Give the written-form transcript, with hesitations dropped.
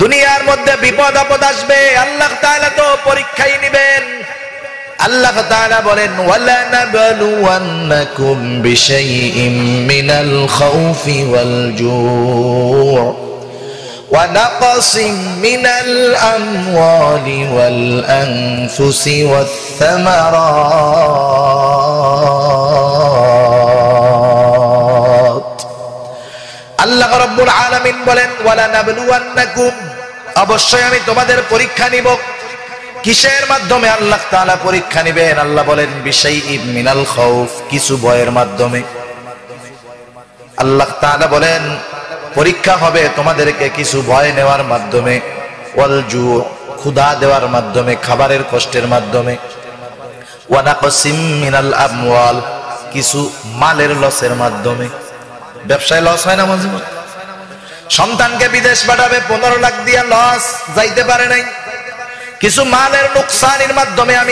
দুনিয়ার মধ্যে বিপদ আপদ আসবে, আল্লাহ তাআলা তো পরীক্ষাই নেবেন। আল্লাহ তাআলা বলেন ওয়ালা নাবলুওয়ান্নাকুম বিশাইইম মিনাল খাউফি ওয়াল জু' ওয়া নাকসিম মিনাল আমওয়ালি ওয়াল আনফুসি ওয়াস সামারাত। আল্লাহ রাব্বুল আলামিন বলেন ওয়ালা নাবলুওয়ান্নাকুম, অবশ্যই আমি তোমাদের পরীক্ষা নিব। কিসের মাধ্যমে আল্লাহ তাআলা পরীক্ষা নেবেন? আল্লাহ বলেন বিশাইইম মিনাল খাউফ, কিছু ভয়ের মাধ্যমে। আল্লাহ তাআলা বলেন পরীক্ষা হবে তোমাদেরকে কিছু ভয় নেওয়ার মাধ্যমে, ওয়াল জু', ক্ষুধা দেওয়ার মাধ্যমে, খাবারের কষ্টের মাধ্যমে, ওয়া নাকসিম মিনাল আমওয়াল, কিছু মালের লসের মাধ্যমে। ব্যবসায় লস হয় না মাঝে মাঝে? সন্তানকে বিদেশ পাঠাবে, 15 লাখ দিয়া লস, যাইতে পারে নাই। কিছু মালের নুকসানের মাধ্যমে আমি